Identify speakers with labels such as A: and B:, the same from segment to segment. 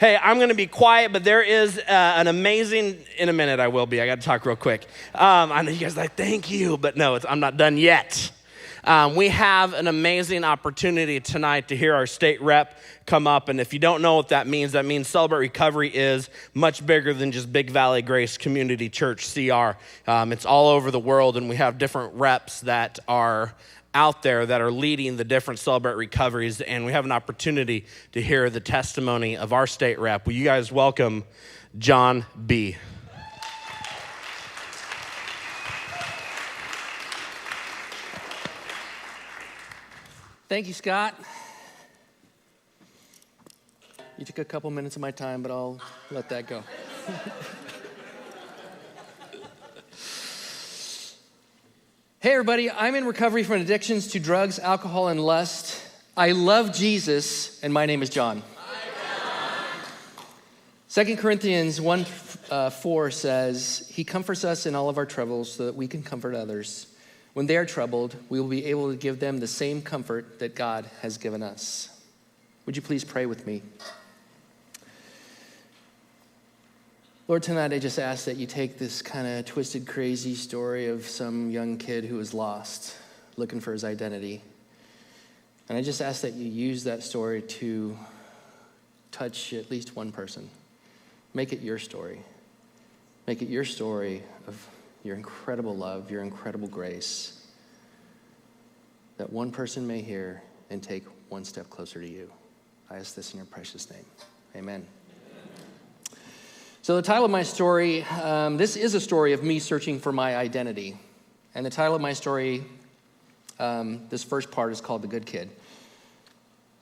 A: Hey, I'm going to be quiet, but there is an amazing, in a minute I will be. I got to talk real quick. I know you guys are like, thank you, but no, I'm not done yet. We have an amazing opportunity tonight to hear our state rep come up. And if you don't know what that means Celebrate Recovery is much bigger than just Big Valley Grace Community Church, CR. It's all over the world, and we have different reps that are out there that are leading the different Celebrate Recoveries, and we have an opportunity to hear the testimony of our state rep. Will you guys welcome John B.
B: Thank you, Scott. You took a couple minutes of my time, but I'll let that go. Hey, everybody. I'm in recovery from addictions to drugs, alcohol, and lust. I love Jesus, and my name is John. 2 Corinthians 1:4 says, He comforts us in all of our troubles so that we can comfort others. When they are troubled, we will be able to give them the same comfort that God has given us. Would you please pray with me? Lord, tonight I just ask that you take this kind of twisted, crazy story of some young kid who was lost, looking for his identity. And I just ask that you use that story to touch at least one person. Make it your story. Make it your story of your incredible love, your incredible grace, that one person may hear and take one step closer to you. I ask this in your precious name. Amen. So the title of my story, this is a story of me searching for my identity. And the title of my story, this first part is called The Good Kid.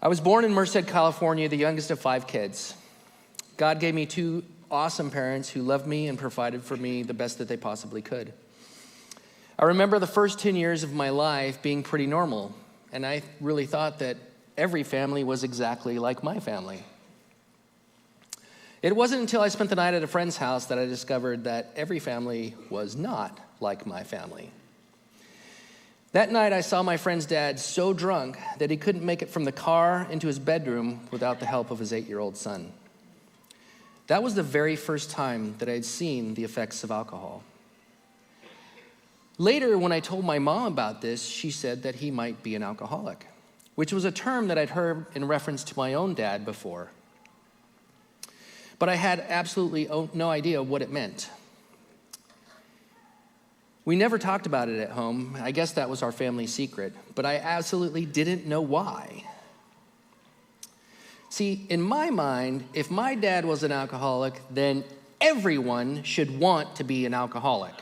B: I was born in Merced, California, the youngest of 5 kids. God gave me 2 awesome parents who loved me and provided for me the best that they possibly could. I remember the first 10 years of my life being pretty normal, and I really thought that every family was exactly like my family. It wasn't until I spent the night at a friend's house that I discovered that every family was not like my family. That night, I saw my friend's dad so drunk that he couldn't make it from the car into his bedroom without the help of his 8-year-old son. That was the very first time that I had seen the effects of alcohol. Later, when I told my mom about this, she said that he might be an alcoholic, which was a term that I'd heard in reference to my own dad before. But I had absolutely no idea what it meant. We never talked about it at home. I guess that was our family secret, but I absolutely didn't know why. See, in my mind, if my dad was an alcoholic, then everyone should want to be an alcoholic.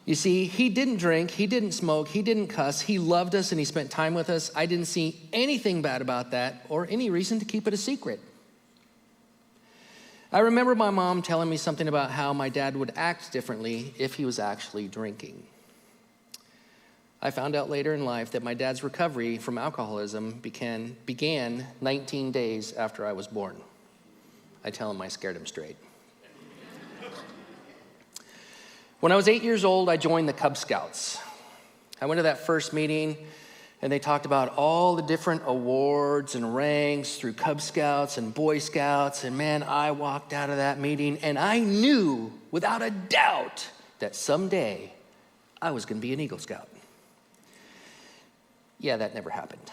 B: You see, he didn't drink, he didn't smoke, he didn't cuss, he loved us and he spent time with us. I didn't see anything bad about that or any reason to keep it a secret. I remember my mom telling me something about how my dad would act differently if he was actually drinking. I found out later in life that my dad's recovery from alcoholism began 19 days after I was born. I tell him I scared him straight. When I was 8 years old, I joined the Cub Scouts. I went to that first meeting, and they talked about all the different awards and ranks through Cub Scouts and Boy Scouts. And man, I walked out of that meeting and I knew without a doubt that someday I was going to be an Eagle Scout. Yeah, that never happened.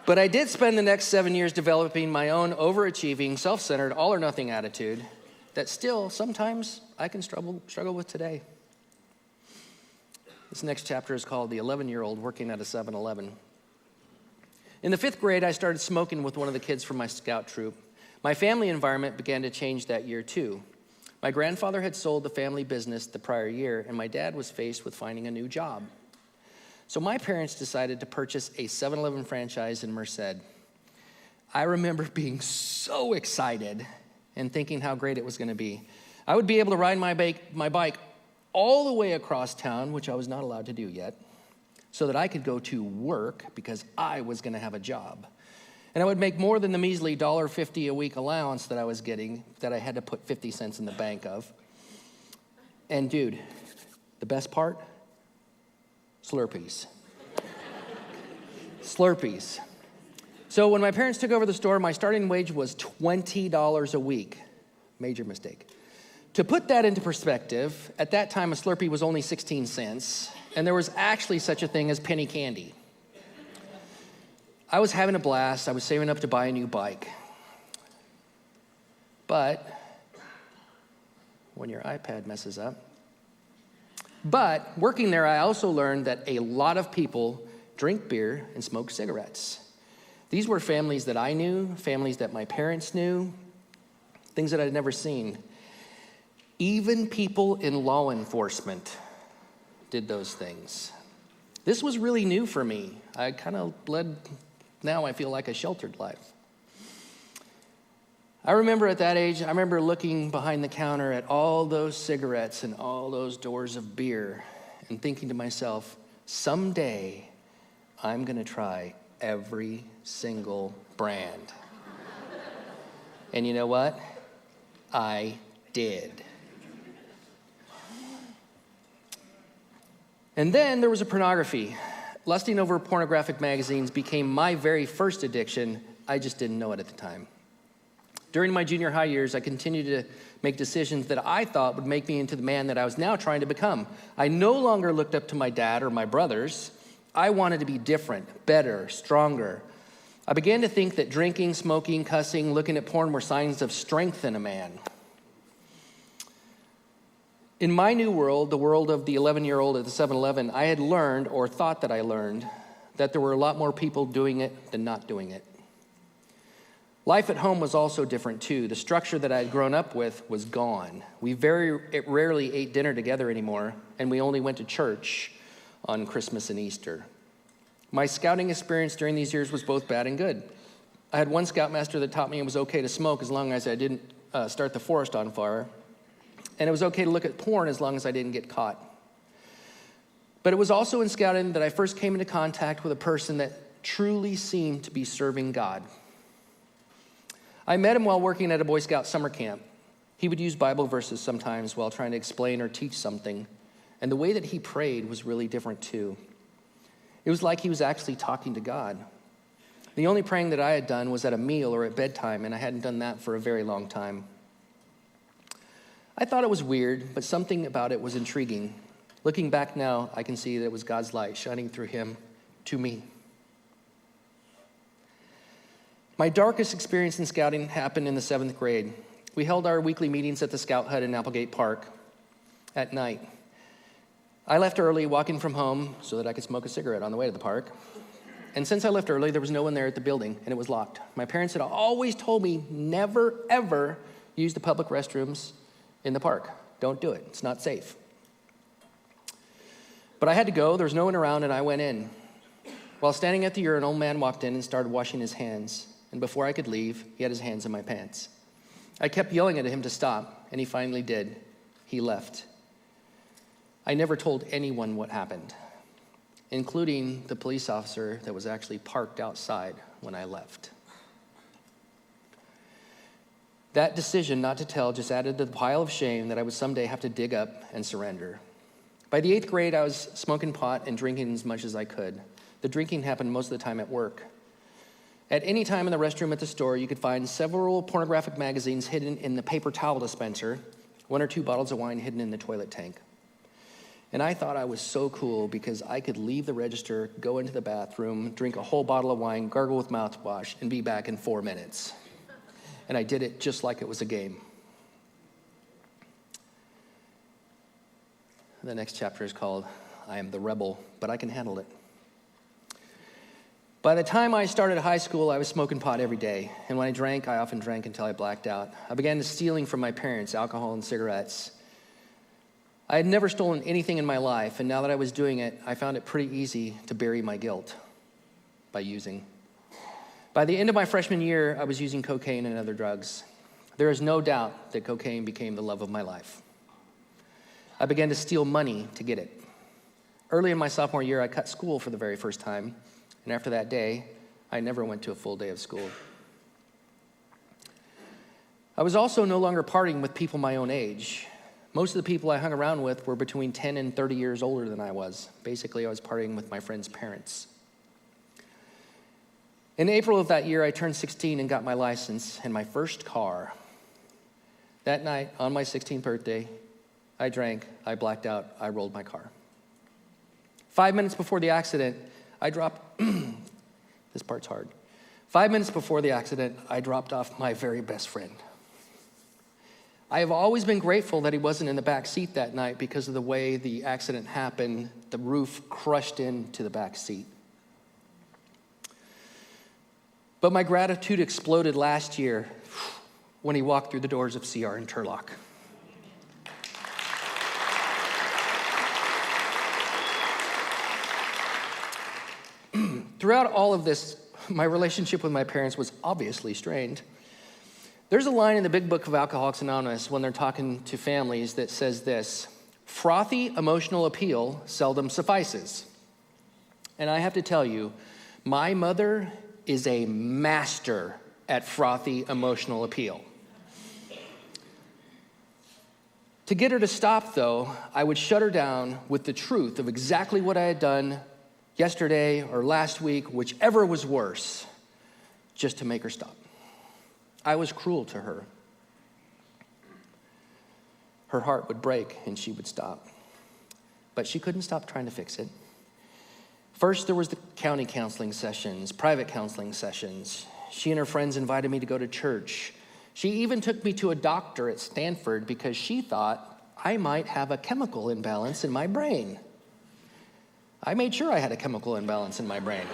B: But I did spend the next 7 years developing my own overachieving, self-centered, all-or-nothing attitude that still sometimes I can struggle with today. This next chapter is called The 11-Year-Old Working at a 7-Eleven. In the 5th grade, I started smoking with one of the kids from my scout troop. My family environment began to change that year, too. My grandfather had sold the family business the prior year, and my dad was faced with finding a new job. So my parents decided to purchase a 7-Eleven franchise in Merced. I remember being so excited and thinking how great it was going to be. I would be able to ride my bike all the way across town, which I was not allowed to do yet, so that I could go to work because I was going to have a job. And I would make more than the measly $1.50 a week allowance that I was getting, that I had to put 50 cents in the bank of. And dude, the best part? Slurpees. Slurpees. So when my parents took over the store, my starting wage was $20 a week. Major mistake. To put that into perspective, at that time a Slurpee was only 16 cents, and there was actually such a thing as penny candy. I was having a blast. I was saving up to buy a new bike. But when your iPad messes up. But working there, I also learned that a lot of people drink beer and smoke cigarettes. These were families that I knew, families that my parents knew, things that I'd never seen. Even people in law enforcement did those things. This was really new for me. I kind of led, now I feel like a sheltered life. I remember at that age, I remember looking behind the counter at all those cigarettes and all those doors of beer and thinking to myself, someday I'm gonna try every single brand. And you know what? I did. And then there was a pornography. Lusting over pornographic magazines became my very first addiction. I just didn't know it at the time. During my junior high years, I continued to make decisions that I thought would make me into the man that I was now trying to become. I no longer looked up to my dad or my brothers. I wanted to be different, better, stronger. I began to think that drinking, smoking, cussing, looking at porn were signs of strength in a man. In my new world, the world of the 11-year-old at the 7-Eleven, I had learned, or thought that I learned, that there were a lot more people doing it than not doing it. Life at home was also different too. The structure that I had grown up with was gone. We very rarely ate dinner together anymore, and we only went to church on Christmas and Easter. My scouting experience during these years was both bad and good. I had one scoutmaster that taught me it was okay to smoke as long as I didn't start the forest on fire, and it was okay to look at porn as long as I didn't get caught. But it was also in scouting that I first came into contact with a person that truly seemed to be serving God. I met him while working at a Boy Scout summer camp. He would use Bible verses sometimes while trying to explain or teach something, and the way that he prayed was really different too. It was like he was actually talking to God. The only praying that I had done was at a meal or at bedtime, and I hadn't done that for a very long time. I thought it was weird, but something about it was intriguing. Looking back now, I can see that it was God's light shining through him to me. My darkest experience in scouting happened in the 7th grade. We held our weekly meetings at the Scout Hut in Applegate Park at night. I left early, walking from home so that I could smoke a cigarette on the way to the park. And since I left early, there was no one there at the building, and it was locked. My parents had always told me never, ever use the public restrooms in the park. Don't do it. It's not safe. But I had to go. There was no one around, and I went in. While standing at the urinal, an old man walked in and started washing his hands. And before I could leave, he had his hands in my pants. I kept yelling at him to stop, and he finally did. He left. I never told anyone what happened, including the police officer that was actually parked outside when I left. That decision not to tell just added to the pile of shame that I would someday have to dig up and surrender. By the 8th grade, I was smoking pot and drinking as much as I could. The drinking happened most of the time at work. At any time in the restroom at the store, you could find several pornographic magazines hidden in the paper towel dispenser, 1 or 2 bottles of wine hidden in the toilet tank. And I thought I was so cool because I could leave the register, go into the bathroom, drink a whole bottle of wine, gargle with mouthwash, and be back in 4 minutes. And I did it just like it was a game. The next chapter is called, I Am the Rebel, but I Can Handle It. By the time I started high school, I was smoking pot every day. And when I drank, I often drank until I blacked out. I began stealing from my parents alcohol and cigarettes. I had never stolen anything in my life, and now that I was doing it, I found it pretty easy to bury my guilt by using. By the end of my freshman year, I was using cocaine and other drugs. There is no doubt that cocaine became the love of my life. I began to steal money to get it. Early in my sophomore year, I cut school for the very first time. And after that day, I never went to a full day of school. I was also no longer partying with people my own age. Most of the people I hung around with were between 10 and 30 years older than I was. Basically, I was partying with my friends' parents. In April of that year, I turned 16 and got my license and my first car. That night, on my 16th birthday, I drank, I blacked out, I rolled my car. 5 minutes before the accident, I dropped, this part's hard. 5 minutes before the accident, I dropped off my very best friend. I have always been grateful that he wasn't in the back seat that night because of the way the accident happened. The roof crushed into the back seat. But my gratitude exploded last year when he walked through the doors of CR in Turlock. Throughout all of this, my relationship with my parents was obviously strained. There's a line in the big book of Alcoholics Anonymous when they're talking to families that says this: frothy emotional appeal seldom suffices. And I have to tell you, my mother is a master at frothy emotional appeal. To get her to stop, though, I would shut her down with the truth of exactly what I had done yesterday or last week, whichever was worse, just to make her stop. I was cruel to her. Her heart would break and she would stop. But she couldn't stop trying to fix it. First, there was the county counseling sessions, private counseling sessions. She and her friends invited me to go to church. She even took me to a doctor at Stanford because she thought I might have a chemical imbalance in my brain. I made sure I had a chemical imbalance in my brain.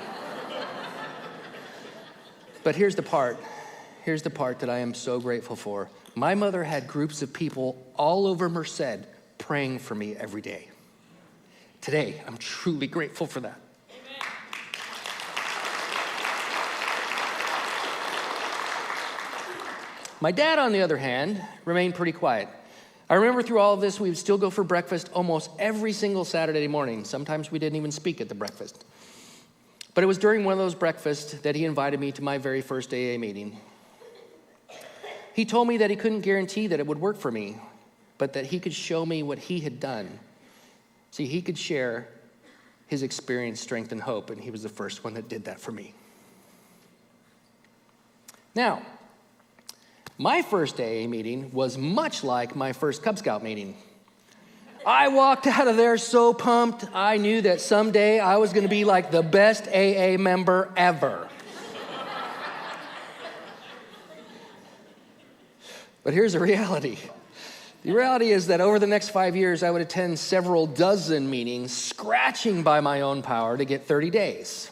B: But here's the part that I am so grateful for. My mother had groups of people all over Merced praying for me every day. Today, I'm truly grateful for that. My dad, on the other hand, remained pretty quiet. I remember through all of this, we would still go for breakfast almost every single Saturday morning. Sometimes we didn't even speak at the breakfast. But it was during one of those breakfasts that he invited me to my very first AA meeting. He told me that he couldn't guarantee that it would work for me, but that he could show me what he had done. See, he could share his experience, strength, and hope, and he was the first one that did that for me. Now, my first AA meeting was much like my first Cub Scout meeting. I walked out of there so pumped, I knew that someday I was gonna be like the best AA member ever. But here's the reality. The reality is that over the next 5 years, I would attend several dozen meetings, scratching by my own power to get 30 days.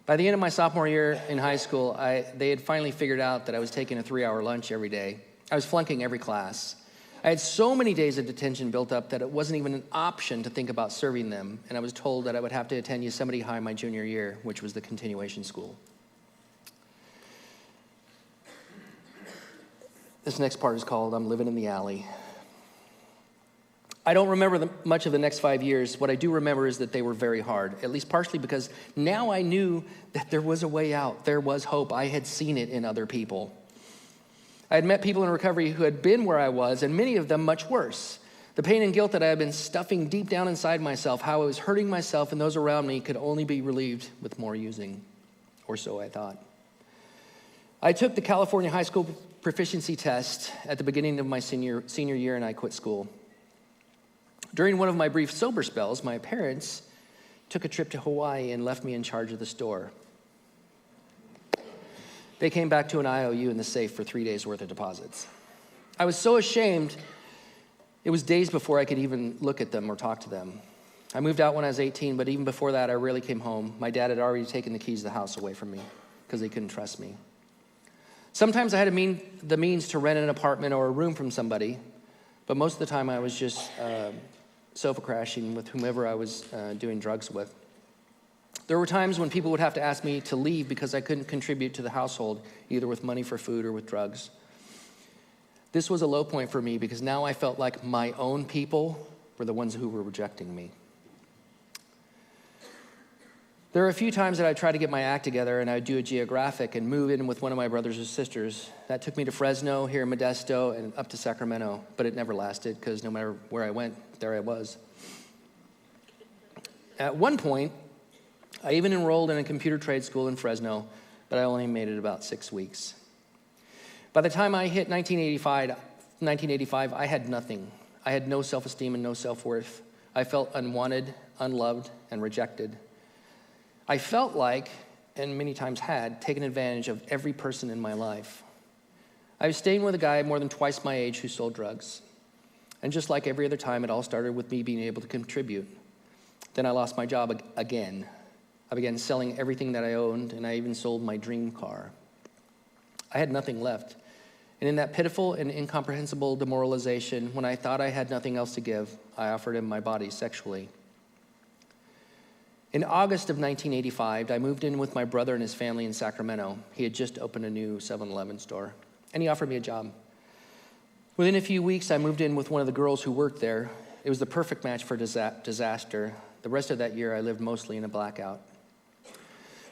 B: By the end of my sophomore year in high school, they had finally figured out that I was taking a 3-hour lunch every day. I was flunking every class. I had so many days of detention built up that it wasn't even an option to think about serving them, and I was told that I would have to attend Yosemite High my junior year, which was the continuation school. This next part is called I'm Living in the Alley. I don't remember much of the next 5 years. What I do remember is that they were very hard, at least partially because now I knew that there was a way out. There was hope. I had seen it in other people. I had met people in recovery who had been where I was, and many of them much worse. The pain and guilt that I had been stuffing deep down inside myself, how I was hurting myself and those around me, could only be relieved with more using, or so I thought. I took the California High School Proficiency Test at the beginning of my senior year, and I quit school. During one of my brief sober spells, my parents took a trip to Hawaii and left me in charge of the store. They came back to an IOU in the safe for 3 days' worth of deposits. I was so ashamed, it was days before I could even look at them or talk to them. I moved out when I was 18, but even before that, I rarely came home. My dad had already taken the keys to the house away from me because he couldn't trust me. Sometimes I had the means to rent an apartment or a room from somebody, but most of the time I was just sofa crashing with whomever I was doing drugs with. There were times when people would have to ask me to leave because I couldn't contribute to the household, either with money for food or with drugs. This was a low point for me because now I felt like my own people were the ones who were rejecting me. There are a few times that I tried to get my act together and I would do a geographic and move in with one of my brothers or sisters. That took me to Fresno, here in Modesto, and up to Sacramento, but it never lasted because no matter where I went, there I was. At one point, I even enrolled in a computer trade school in Fresno, but I only made it about 6 weeks. By the time I hit 1985, I had nothing. I had no self-esteem and no self-worth. I felt unwanted, unloved, and rejected. I felt like, and many times had, taken advantage of every person in my life. I was staying with a guy more than twice my age who sold drugs. And just like every other time, it all started with me being able to contribute. Then I lost my job again. I began selling everything that I owned, and I even sold my dream car. I had nothing left. And in that pitiful and incomprehensible demoralization, when I thought I had nothing else to give, I offered him my body sexually. In August of 1985, I moved in with my brother and his family in Sacramento. He had just opened a new 7-Eleven store, and he offered me a job. Within a few weeks, I moved in with one of the girls who worked there. It was the perfect match for disaster. The rest of that year, I lived mostly in a blackout.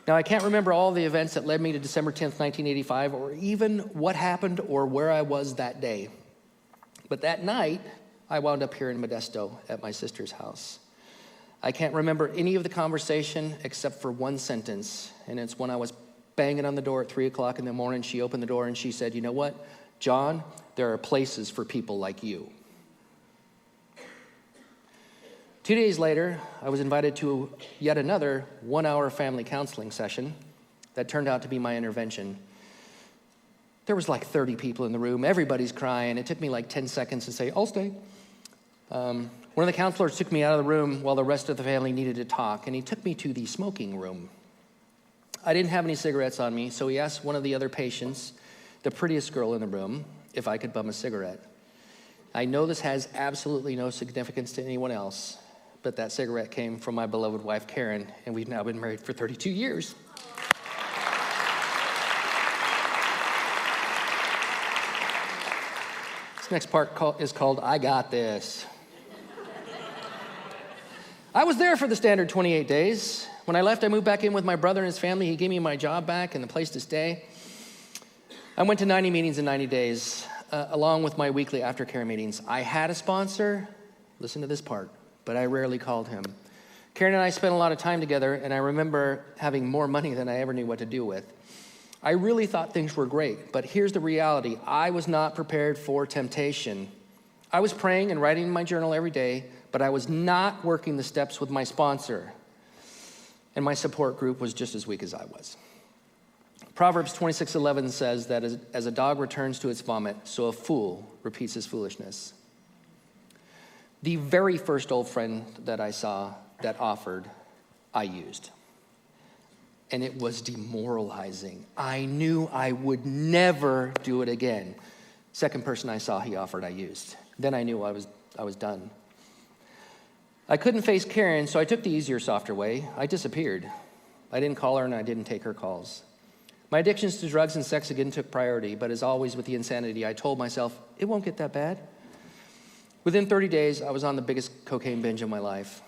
B: Now, I can't remember all the events that led me to December 10th, 1985, or even what happened or where I was that day. But that night, I wound up here in Modesto at my sister's house. I can't remember any of the conversation except for one sentence, and it's when I was banging on the door at 3 o'clock in the morning. She opened the door and she said, "You know what, John, there are places for people like you." 2 days later, I was invited to yet another 1-hour family counseling session that turned out to be my intervention. There was like 30 people in the room. Everybody's crying. It took me like 10 seconds to say, "I'll stay." One of the counselors took me out of the room while the rest of the family needed to talk, and he took me to the smoking room. I didn't have any cigarettes on me, so he asked one of the other patients, the prettiest girl in the room, if I could bum a cigarette. I know this has absolutely no significance to anyone else, but that cigarette came from my beloved wife, Karen, and we've now been married for 32 years. This next part is called "I Got This." I was there for the standard 28 days. When I left, I moved back in with my brother and his family. He gave me my job back and a place to stay. I went to 90 meetings in 90 days, along with my weekly aftercare meetings. I had a sponsor, listen to this part, but I rarely called him. Karen and I spent a lot of time together, and I remember having more money than I ever knew what to do with. I really thought things were great, but here's the reality. I was not prepared for temptation. I was praying and writing in my journal every day, but I was not working the steps with my sponsor. And my support group was just as weak as I was. Proverbs 26:11 says that as a dog returns to its vomit, so a fool repeats his foolishness. The very first old friend that I saw that offered, I used. And it was demoralizing. I knew I would never do it again. Second person I saw he offered, I used. Then I knew I was done. I couldn't face Karen, so I took the easier, softer way. I disappeared. I didn't call her and I didn't take her calls. My addictions to drugs and sex again took priority, but as always with the insanity, I told myself, it won't get that bad. Within 30 days, I was on the biggest cocaine binge of my life.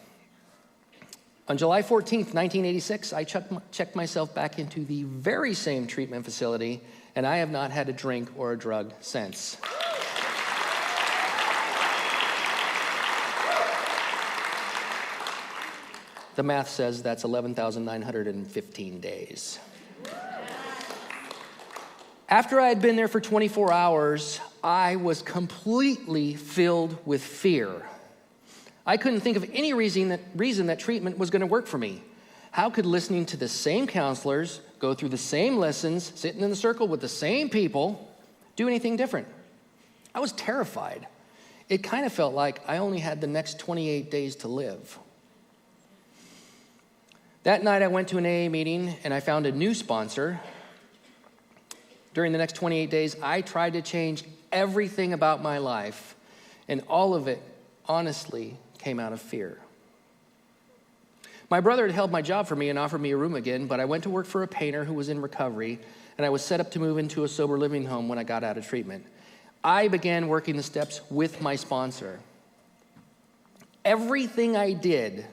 B: On July 14th, 1986, I checked myself back into the very same treatment facility, and I have not had a drink or a drug since. The math says that's 11,915 days. After I had been there for 24 hours, I was completely filled with fear. I couldn't think of any reason that treatment was going to work for me. How could listening to the same counselors, go through the same lessons, sitting in the circle with the same people, do anything different? I was terrified. It kind of felt like I only had the next 28 days to live. That night, I went to an AA meeting, and I found a new sponsor. During the next 28 days, I tried to change everything about my life, and all of it, honestly, came out of fear. My brother had held my job for me and offered me a room again, but I went to work for a painter who was in recovery, and I was set up to move into a sober living home when I got out of treatment. I began working the steps with my sponsor. Everything I did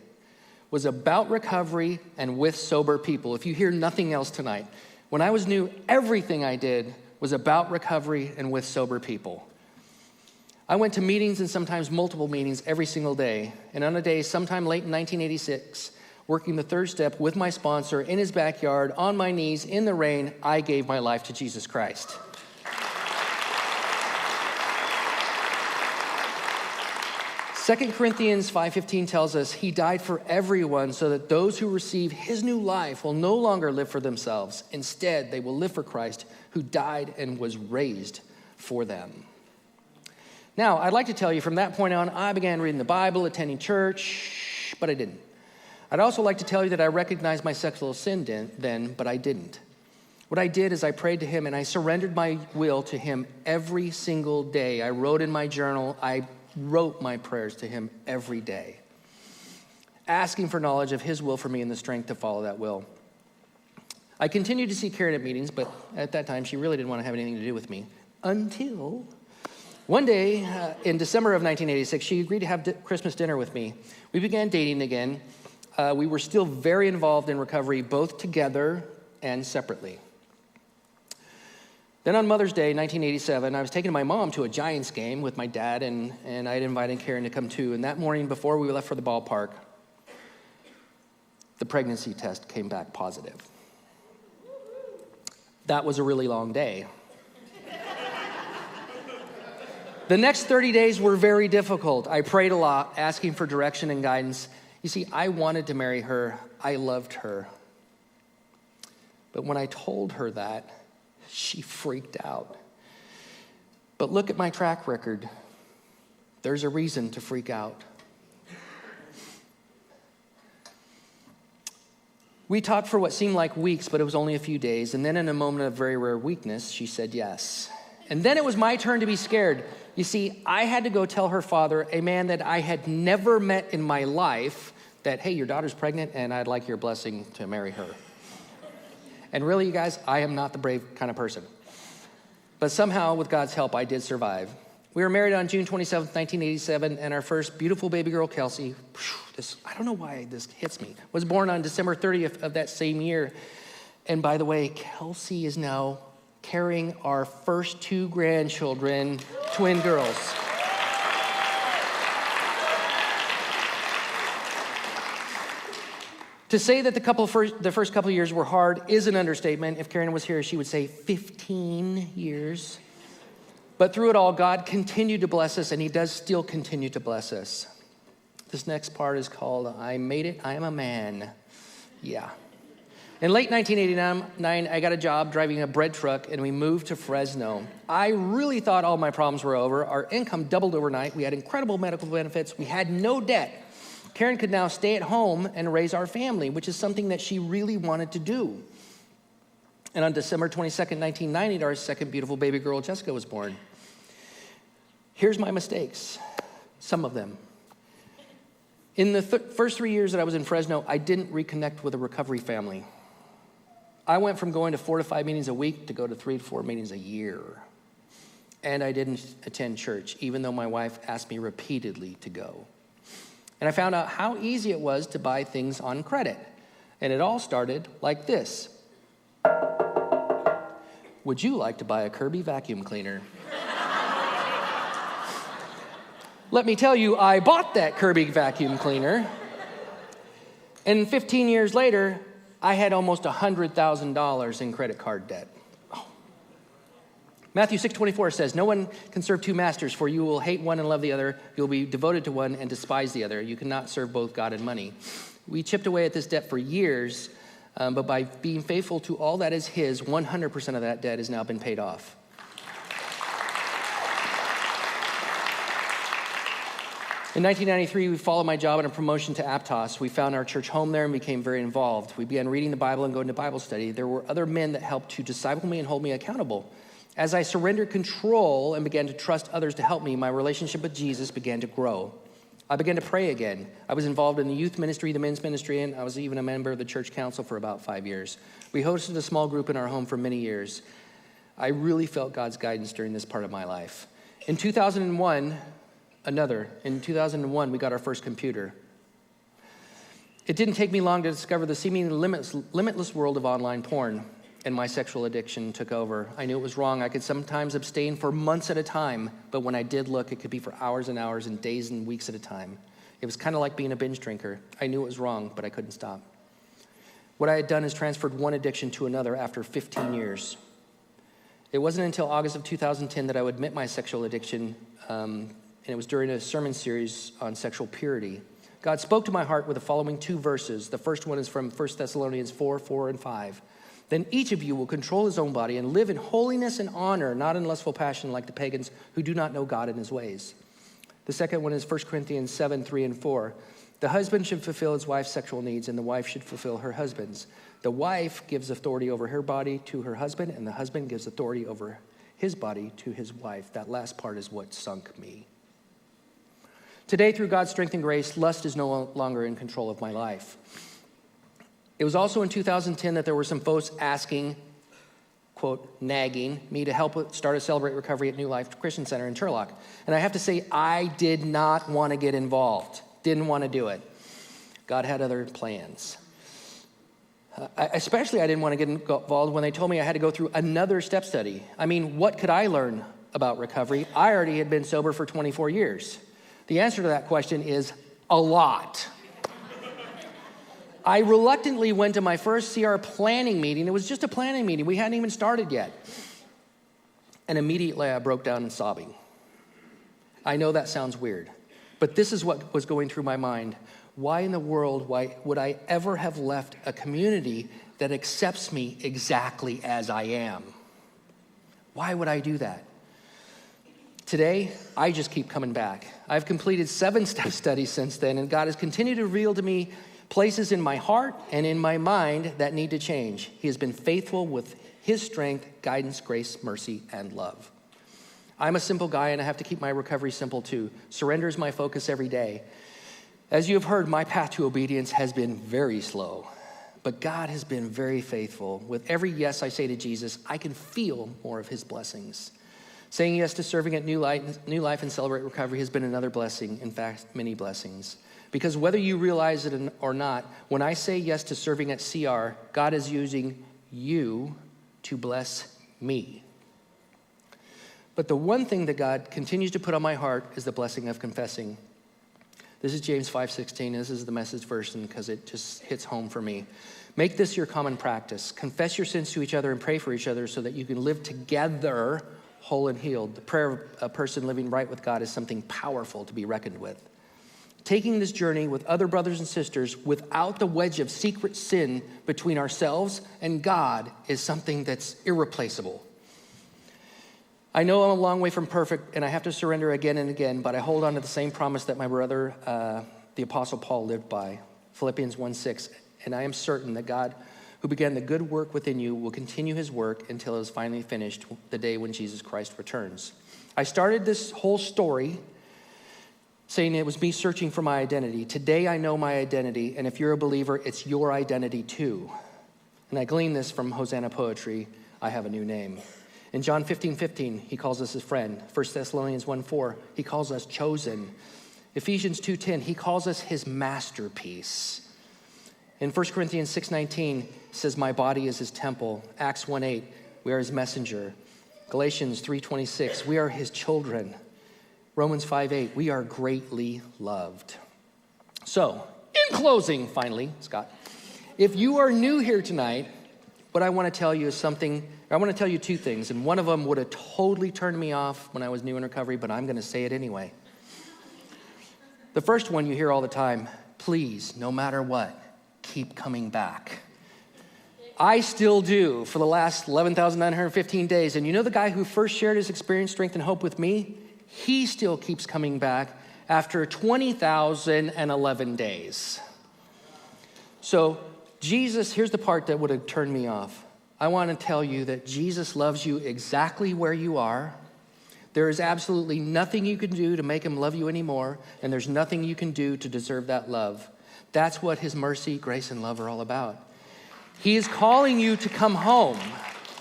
B: was about recovery and with sober people. If you hear nothing else tonight, when I was new, everything I did was about recovery and with sober people. I went to meetings and sometimes multiple meetings every single day. And on a day, sometime late in 1986, Working the third step with my sponsor in his backyard, on my knees, in the rain, I gave my life to Jesus Christ. Second Corinthians 5:15 tells us he died for everyone so that those who receive his new life will no longer live for themselves. Instead, they will live for Christ who died and was raised for them. Now, I'd like to tell you from that point on, I began reading the Bible, attending church, but I didn't. I'd also like to tell you that I recognized my sexual sin then, but I didn't. What I did is I prayed to him and I surrendered my will to him every single day. I wrote in my journal, I wrote my prayers to him every day, asking for knowledge of his will for me and the strength to follow that will. I continued to see Karen at meetings, but at that time, she really didn't want to have anything to do with me until one day in December of 1986, she agreed to have Christmas dinner with me. We began dating again. We were still very involved in recovery, both together and separately. Then on Mother's Day, 1987, I was taking my mom to a Giants game with my dad, and I had invited Karen to come too. And that morning, before we left for the ballpark, the pregnancy test came back positive. That was a really long day. The next 30 days were very difficult. I prayed a lot, asking for direction and guidance. You see, I wanted to marry her. I loved her. But when I told her that, she freaked out. But look at my track record. There's a reason to freak out. We talked for what seemed like weeks, but it was only a few days. And then in a moment of very rare weakness, she said yes. And then it was my turn to be scared. You see, I had to go tell her father, a man that I had never met in my life, that, hey, your daughter's pregnant and I'd like your blessing to marry her. And really, you guys, I am not the brave kind of person. But somehow, with God's help, I did survive. We were married on June 27th, 1987, and our first beautiful baby girl, Kelsey, I don't know why this hits me, was born on December 30th of that same year. And by the way, Kelsey is now carrying our first two grandchildren, twin girls. To say that the first couple of years were hard is an understatement. If Karen was here, she would say 15 years. But through it all, God continued to bless us, and he does still continue to bless us. This next part is called, I Made It, I Am a Man. Yeah. In late 1989, I got a job driving a bread truck, and we moved to Fresno. I really thought all my problems were over. Our income doubled overnight. We had incredible medical benefits. We had no debt. Karen could now stay at home and raise our family, which is something that she really wanted to do. And on December 22nd, 1990, our second beautiful baby girl, Jessica, was born. Here's my mistakes, some of them. In the first 3 years that I was in Fresno, I didn't reconnect with a recovery family. I went from going to 4 to 5 meetings a week to go to 3 to 4 meetings a year. And I didn't attend church, even though my wife asked me repeatedly to go. And I found out how easy it was to buy things on credit. And it all started like this. Would you like to buy a Kirby vacuum cleaner? Let me tell you, I bought that Kirby vacuum cleaner. And 15 years later, I had almost $100,000 in credit card debt. Oh. Matthew 6:24 says, no one can serve two masters, for you will hate one and love the other. You'll be devoted to one and despise the other. You cannot serve both God and money. We chipped away at this debt for years, but by being faithful to all that is his, 100% of that debt has now been paid off. In 1993, we followed my job and a promotion to Aptos. We found our church home there and became very involved. We began reading the Bible and going to Bible study. There were other men that helped to disciple me and hold me accountable. As I surrendered control and began to trust others to help me, my relationship with Jesus began to grow. I began to pray again. I was involved in the youth ministry, the men's ministry, and I was even a member of the church council for about 5 years. We hosted a small group in our home for many years. I really felt God's guidance during this part of my life. In 2001, we got our first computer. It didn't take me long to discover the seemingly limitless world of online porn, and my sexual addiction took over. I knew it was wrong. I could sometimes abstain for months at a time, but when I did look, it could be for hours and hours and days and weeks at a time. It was kind of like being a binge drinker. I knew it was wrong, but I couldn't stop. What I had done is transferred one addiction to another after 15 years. It wasn't until August of 2010 that I would admit my sexual addiction, and it was during a sermon series on sexual purity. God spoke to my heart with the following 2 verses. The first one is from 1 Thessalonians 4 and 5. Then each of you will control his own body and live in holiness and honor, not in lustful passion like the pagans who do not know God and his ways. The second one is 1 Corinthians 7, 3 and 4. The husband should fulfill his wife's sexual needs, and the wife should fulfill her husband's. The wife gives authority over her body to her husband, and the husband gives authority over his body to his wife. That last part is what sunk me. Today, through God's strength and grace, lust is no longer in control of my life. It was also in 2010 that there were some folks asking, quote, nagging me to help start a Celebrate Recovery at New Life Christian Center in Turlock. And I have to say, I did not want to get involved. Didn't want to do it. God had other plans. I didn't want to get involved when they told me I had to go through another step study. I mean, what could I learn about recovery? I already had been sober for 24 years. The answer to that question is a lot. I reluctantly went to my first CR planning meeting. It was just a planning meeting. We hadn't even started yet. And immediately I broke down in sobbing. I know that sounds weird, but this is what was going through my mind. Why in the world would I ever have left a community that accepts me exactly as I am? Why would I do that? Today, I just keep coming back. I've completed 7 step studies since then, and God has continued to reveal to me places in my heart and in my mind that need to change. He has been faithful with his strength, guidance, grace, mercy, and love. I'm a simple guy, and I have to keep my recovery simple too. Surrender is my focus every day. As you have heard, my path to obedience has been very slow, but God has been very faithful. With every yes I say to Jesus, I can feel more of his blessings. Saying yes to serving at New Life and Celebrate Recovery has been another blessing, in fact, many blessings. Because whether you realize it or not, when I say yes to serving at CR, God is using you to bless me. But the one thing that God continues to put on my heart is the blessing of confessing. This is James 5:16. This is the Message version because it just hits home for me. Make this your common practice. Confess your sins to each other and pray for each other so that you can live together whole and healed. The prayer of a person living right with God is something powerful to be reckoned with. Taking this journey with other brothers and sisters without the wedge of secret sin between ourselves and God is something that's irreplaceable. I know I'm a long way from perfect, and I have to surrender again and again, but I hold on to the same promise that my brother, the Apostle Paul, lived by, Philippians 1:6. And I am certain that God, who began the good work within you, will continue his work until it is finally finished, the day when Jesus Christ returns. I started this whole story saying it was me searching for my identity. Today I know my identity, and if you're a believer, it's your identity too. And I glean this from Hosanna poetry, I have a new name. In John 15:15, he calls us his friend. 1 Thessalonians 1:4, he calls us chosen. Ephesians 2:10, he calls us his masterpiece. In 1 Corinthians 6:19, says, my body is his temple. Acts 1:8, we are his messenger. Galatians 3:26, we are his children. Romans 5:8, we are greatly loved. So, in closing, finally, Scott, if you are new here tonight, what I want to tell you is something, I want to tell you 2 things, and one of them would have totally turned me off when I was new in recovery, but I'm going to say it anyway. The first one you hear all the time, please, no matter what, keep coming back. I still do for the last 11,915 days. And you know the guy who first shared his experience, strength, and hope with me? He still keeps coming back after 20,011 days. So Jesus, here's the part that would have turned me off. I want to tell you that Jesus loves you exactly where you are. There is absolutely nothing you can do to make him love you anymore, and there's nothing you can do to deserve that love. That's what his mercy, grace, and love are all about. He is calling you to come home.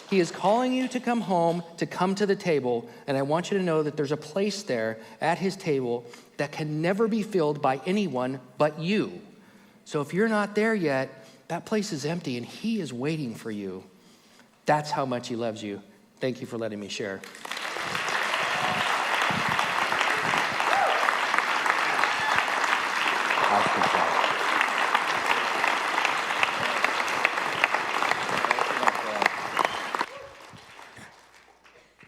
B: He is calling you to come home, to come to the table, and I want you to know that there's a place there at his table that can never be filled by anyone but you. So if you're not there yet, that place is empty, and he is waiting for you. That's how much he loves you. Thank you for letting me share.
C: Ice cream shop.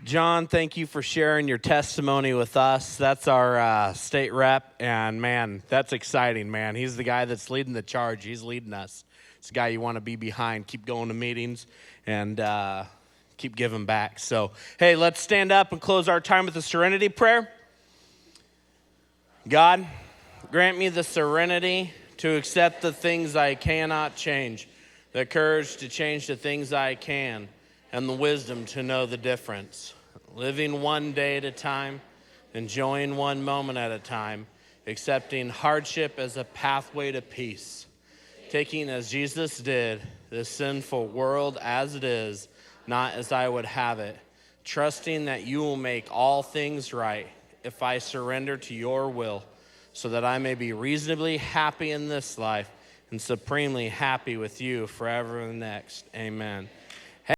A: John, thank you for sharing your testimony with us. That's our state rep, and man, that's exciting, man. He's the guy that's leading the charge. He's leading us. It's the guy you want to be behind. Keep going to meetings and keep giving back. So, hey, let's stand up and close our time with a serenity prayer. God, grant me the serenity to accept the things I cannot change, the courage to change the things I can, and the wisdom to know the difference. Living one day at a time, enjoying one moment at a time, accepting hardship as a pathway to peace. Taking, as Jesus did, this sinful world as it is, not as I would have it. Trusting that you will make all things right if I surrender to your will, so that I may be reasonably happy in this life and supremely happy with you forever and the next. Amen.